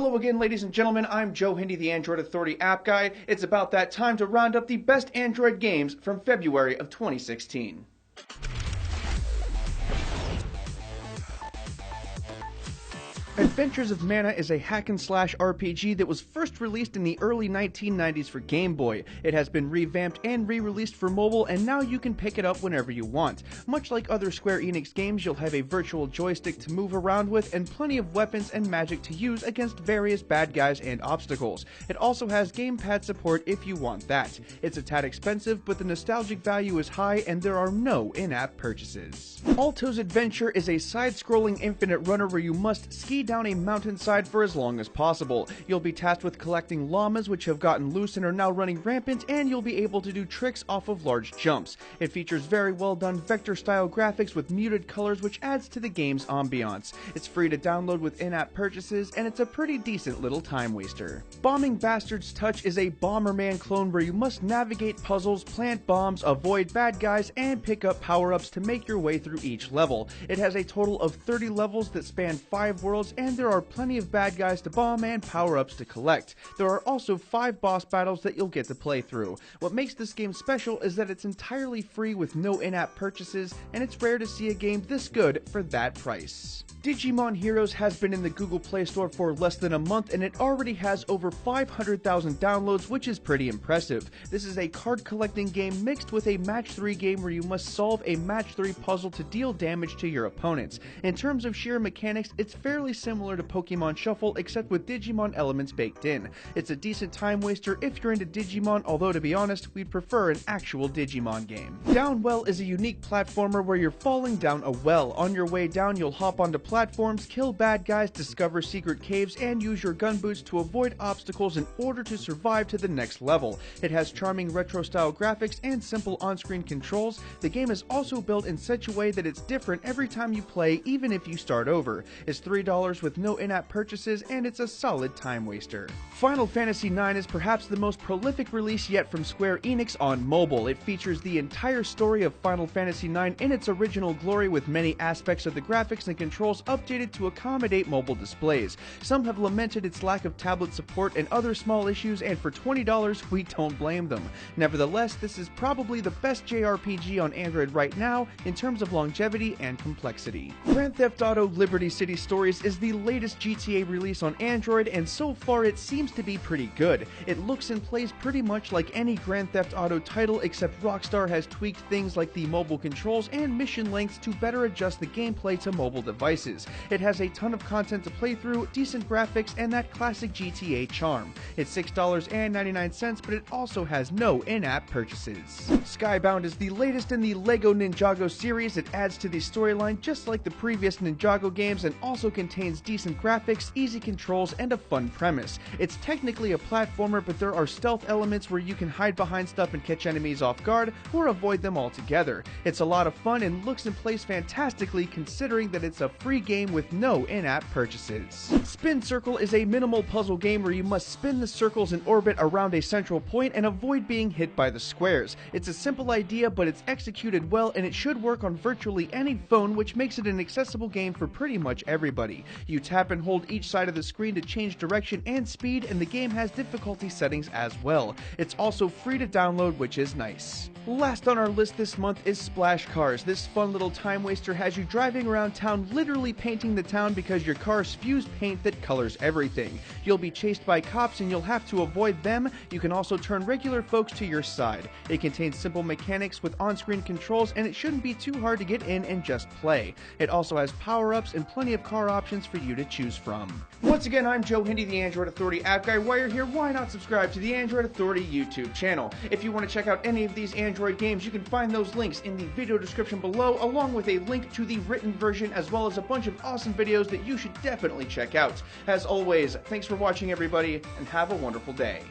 Hello again, ladies and gentlemen. I'm Joe Hindi, the Android Authority app guy. It's about that time to round up the best Android games from February of 2016. Adventures of Mana is a hack-and-slash RPG that was first released in the early 1990s for Game Boy. It has been revamped and re-released for mobile, and now you can pick it up whenever you want. Much like other Square Enix games, you'll have a virtual joystick to move around with and plenty of weapons and magic to use against various bad guys and obstacles. It also has gamepad support if you want that. It's a tad expensive, but the nostalgic value is high and there are no in-app purchases. Alto's Adventure is a side-scrolling infinite runner where you must ski down a mountainside for as long as possible. You'll be tasked with collecting llamas which have gotten loose and are now running rampant, and you'll be able to do tricks off of large jumps. It features very well done vector-style graphics with muted colors which adds to the game's ambiance. It's free to download with in-app purchases, and it's a pretty decent little time waster. Bombing Bastard's Touch is a Bomberman clone where you must navigate puzzles, plant bombs, avoid bad guys, and pick up power-ups to make your way through each level. It has a total of 30 levels that span 5 worlds, and there are plenty of bad guys to bomb and power-ups to collect. There are also 5 boss battles that you'll get to play through. What makes this game special is that it's entirely free with no in-app purchases, and it's rare to see a game this good for that price. Digimon Heroes has been in the Google Play Store for less than a month, and it already has over 500,000 downloads, which is pretty impressive. This is a card collecting game mixed with a match 3 game where you must solve a match 3 puzzle to deal damage to your opponents. In terms of sheer mechanics, it's fairly similar to Pokemon Shuffle, except with Digimon elements baked in. It's a decent time waster if you're into Digimon, although to be honest, we'd prefer an actual Digimon game. Downwell is a unique platformer where you're falling down a well. On your way down, you'll hop onto platforms, kill bad guys, discover secret caves, and use your gun boots to avoid obstacles in order to survive to the next level. It has charming retro-style graphics and simple on-screen controls. The game is also built in such a way that it's different every time you play, even if you start over. It's $3 with no in-app purchases, and it's a solid time waster. Final Fantasy IX is perhaps the most prolific release yet from Square Enix on mobile. It features the entire story of Final Fantasy IX in its original glory, with many aspects of the graphics and controls updated to accommodate mobile displays. Some have lamented its lack of tablet support and other small issues, and for $20 we don't blame them. Nevertheless, this is probably the best JRPG on Android right now in terms of longevity and complexity. Grand Theft Auto Liberty City Stories is the latest GTA release on Android, and so far it seems to be pretty good. It looks and plays pretty much like any Grand Theft Auto title, except Rockstar has tweaked things like the mobile controls and mission lengths to better adjust the gameplay to mobile devices. It has a ton of content to play through, decent graphics, and that classic GTA charm. It's $6.99, but it also has no in-app purchases. Skybound is the latest in the LEGO Ninjago series. It adds to the storyline just like the previous Ninjago games, and also contains decent graphics, easy controls, and a fun premise. It's technically a platformer, but there are stealth elements where you can hide behind stuff and catch enemies off guard, or avoid them altogether. It's a lot of fun and looks and plays fantastically, considering that it's a free game with no in-app purchases. Spin Circle is a minimal puzzle game where you must spin the circles in orbit around a central point and avoid being hit by the squares. It's a simple idea, but it's executed well, and it should work on virtually any phone, which makes it an accessible game for pretty much everybody. You tap and hold each side of the screen to change direction and speed, and the game has difficulty settings as well. It's also free to download, which is nice. Last on our list this month is Splash Cars. This fun little time waster has you driving around town, literally painting the town because your car spews paint that colors everything. You'll be chased by cops and you'll have to avoid them. You can also turn regular folks to your side. It contains simple mechanics with on-screen controls, and it shouldn't be too hard to get in and just play. It also has power-ups and plenty of car options for you to choose from. Once again, I'm Joe Hindi, the Android Authority app guy. While you're here, why not subscribe to the Android Authority YouTube channel? If you want to check out any of these Android games, you can find those links in the video description below, along with a link to the written version, as well as a bunch of awesome videos that you should definitely check out. As always, thanks for watching, everybody, and have a wonderful day.